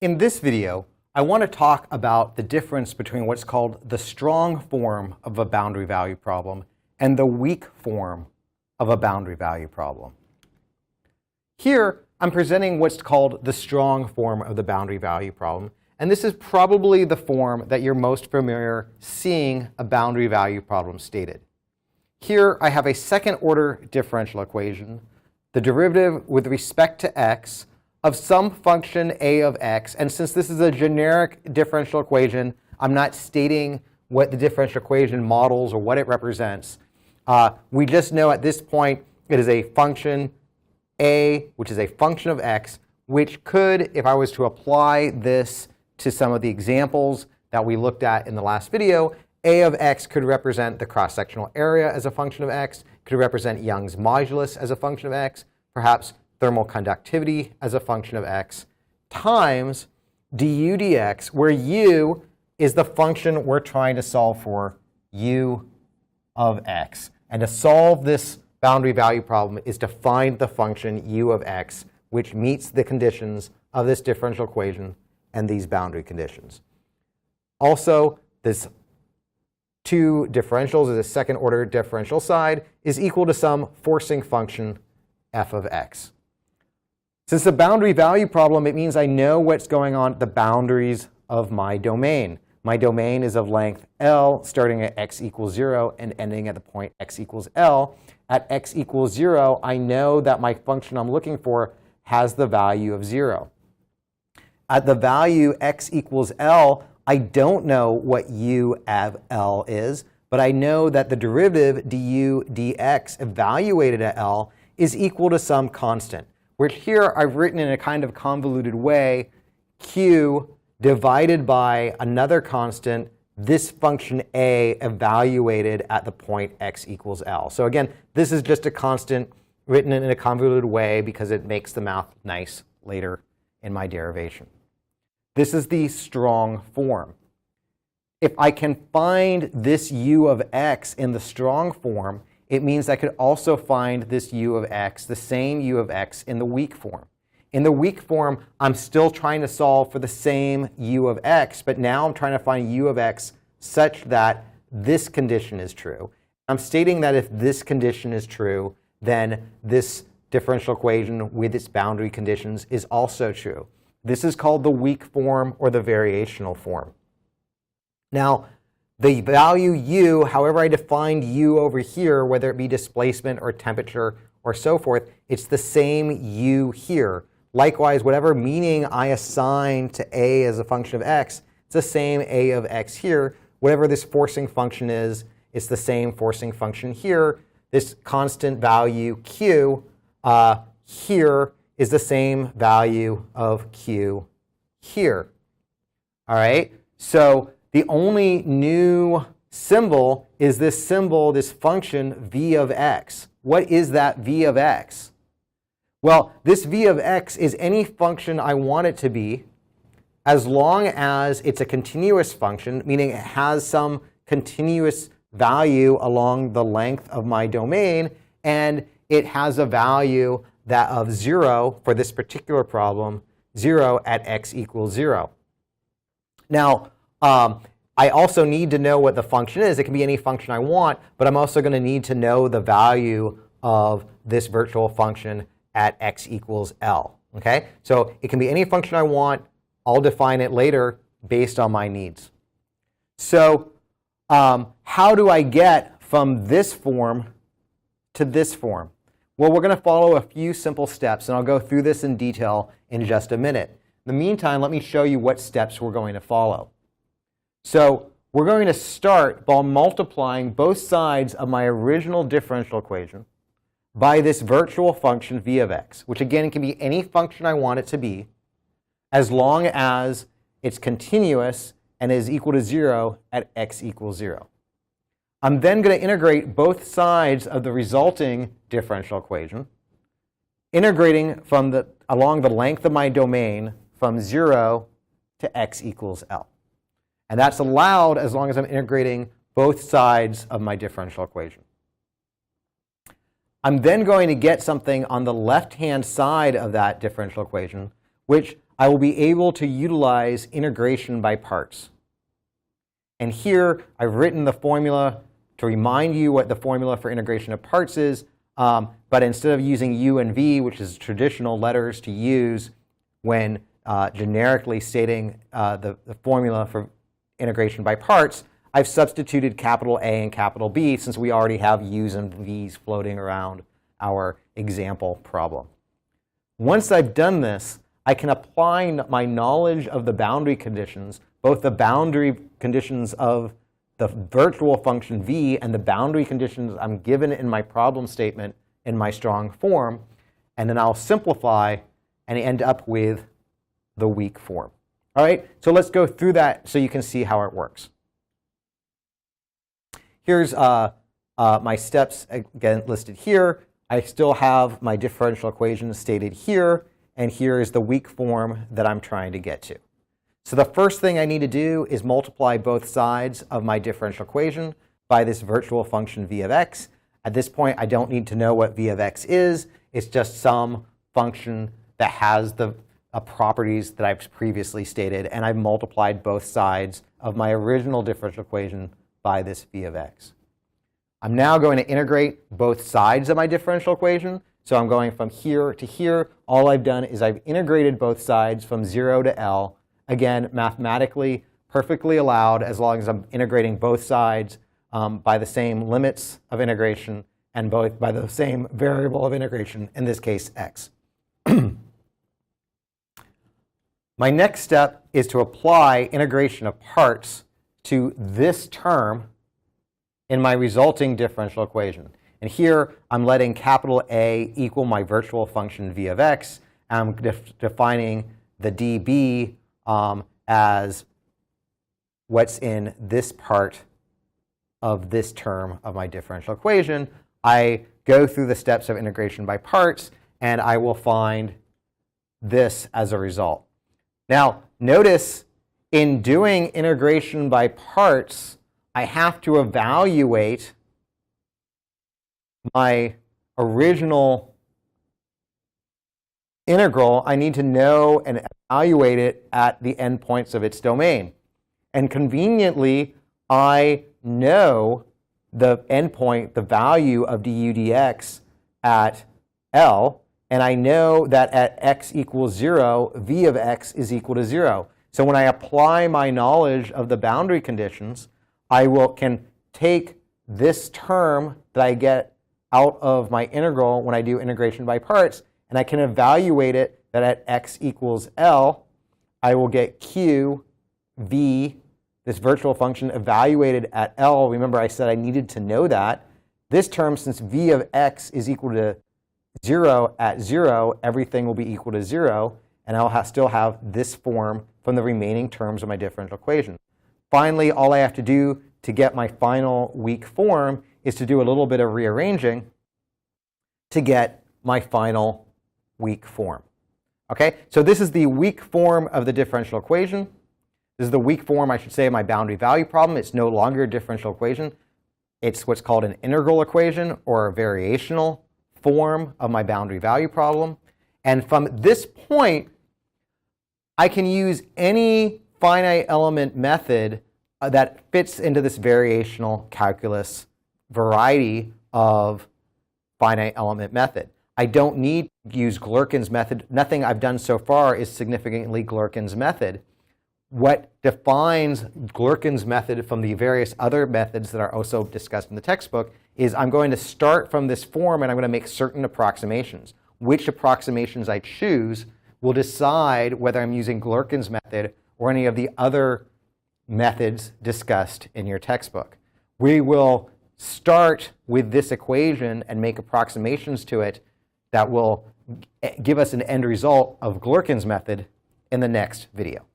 In this video, I want to talk about the difference between what's called the strong form of a boundary value problem and the weak form of a boundary value problem. Here, I'm presenting what's called the strong form of the boundary value problem. And this is probably the form that you're most familiar seeing a boundary value problem stated. Here, I have a second-order differential equation, the derivative with respect to x of some function a of x. And since this is a generic differential equation, I'm not stating what the differential equation models or what it represents. We just know at this point it is a function a, which is a function of x, which could, if I was to apply this to some of the examples that we looked at in the last video, a of x could represent the cross-sectional area as a function of x, could represent Young's modulus as a function of x, perhaps thermal conductivity as a function of x, times du dx, where u is the function we're trying to solve for, u of x. And to solve this boundary value problem is to find the function u of x, which meets the conditions of this differential equation and these boundary conditions. Also, this two differentials, the second order differential side, is equal to some forcing function f of x. Since the boundary value problem, it means I know what's going on at the boundaries of my domain. My domain is of length L, starting at x equals 0 and ending at the point x equals L. At x equals 0, I know that my function I'm looking for has the value of 0. At the value x equals L, I don't know what u of L is, but I know that the derivative du dx evaluated at L is equal to some constant, which here I've written in a kind of convoluted way, q divided by another constant, this function a evaluated at the point x equals L. So again, this is just a constant written in a convoluted way because it makes the math nice later in my derivation. This is the strong form. If I can find this u of x in the strong form, it means I could also find this u of x, the same u of x, in the weak form. In the weak form, I'm still trying to solve for the same u of x, but now I'm trying to find u of x such that this condition is true. I'm stating that if this condition is true, then this differential equation with its boundary conditions is also true. This is called the weak form or the variational form. Now, the value u, however I defined u over here, whether it be displacement or temperature or so forth, it's the same u here. Likewise, whatever meaning I assign to a as a function of x, it's the same a of x here. Whatever this forcing function is, it's the same forcing function here. This constant value q here is the same value of q here. All right? So the only new symbol is this symbol, this function v of x. What is that v of x? Well, this v of x is any function I want it to be as long as it's a continuous function, meaning it has some continuous value along the length of my domain, and it has a value that of 0 for this particular problem, 0 at x equals 0. Now, I also need to know what the function is. It can be any function I want, but I'm also going to need to know the value of this virtual function at x equals L. Okay? So it can be any function I want. I'll define it later based on my needs. So how do I get from this form to this form? Well, we're going to follow a few simple steps, and I'll go through this in detail in just a minute. In the meantime, let me show you what steps we're going to follow. So we're going to start by multiplying both sides of my original differential equation by this virtual function v of x, which again can be any function I want it to be, as long as it's continuous and is equal to 0 at x equals 0. I'm then going to integrate both sides of the resulting differential equation, integrating from along the length of my domain from 0 to x equals L. And that's allowed as long as I'm integrating both sides of my differential equation. I'm then going to get something on the left-hand side of that differential equation, which I will be able to utilize integration by parts. And here I've written the formula to remind you what the formula for integration of parts is, but instead of using U and V, which is traditional letters to use when generically stating the formula for integration by parts, I've substituted capital A and capital B since we already have U's and V's floating around our example problem. Once I've done this, I can apply my knowledge of the boundary conditions, both the boundary conditions of the virtual function V and the boundary conditions I'm given in my problem statement in my strong form, and then I'll simplify and end up with the weak form. All right, so let's go through that so you can see how it works. Here's my steps, again, listed here. I still have my differential equation stated here, and here is the weak form that I'm trying to get to. So the first thing I need to do is multiply both sides of my differential equation by this virtual function v of x. At this point, I don't need to know what v of x is. It's just some function that has the properties that I've previously stated, and I've multiplied both sides of my original differential equation by this v of x. I'm now going to integrate both sides of my differential equation. So I'm going from here to here. All I've done is I've integrated both sides from 0 to L. Again, mathematically perfectly allowed as long as I'm integrating both sides by the same limits of integration and both by the same variable of integration, in this case, x. My next step is to apply integration of parts to this term in my resulting differential equation. And here I'm letting capital A equal my virtual function v of x. I'm defining the dB as what's in this part of this term of my differential equation. I go through the steps of integration by parts, and I will find this as a result. Now, notice in doing integration by parts, I have to evaluate my original integral. I need to know and evaluate it at the endpoints of its domain. And conveniently, I know the endpoint, the value of du dx at L, and I know that at x equals 0, v of x is equal to 0. So when I apply my knowledge of the boundary conditions, I can take this term that I get out of my integral when I do integration by parts, and I can evaluate it that at x equals L, I will get q v, this virtual function evaluated at L. Remember I said I needed to know that. This term, since v of x is equal to 0 at 0, everything will be equal to 0, and I'll still have this form from the remaining terms of my differential equation. Finally, all I have to do to get my final weak form is to do a little bit of rearranging to get my final weak form. Okay, so this is the weak form of the differential equation. This is the weak form, I should say, of my boundary value problem. It's no longer a differential equation. It's what's called an integral equation or a variational form of my boundary value problem. And from this point, I can use any finite element method that fits into this variational calculus variety of finite element method. I don't need to use Galerkin's method. Nothing I've done so far is significantly Galerkin's method. What defines Galerkin's method from the various other methods that are also discussed in the textbook is I'm going to start from this form and I'm going to make certain approximations. Which approximations I choose will decide whether I'm using Galerkin's method or any of the other methods discussed in your textbook. We will start with this equation and make approximations to it that will give us an end result of Galerkin's method in the next video.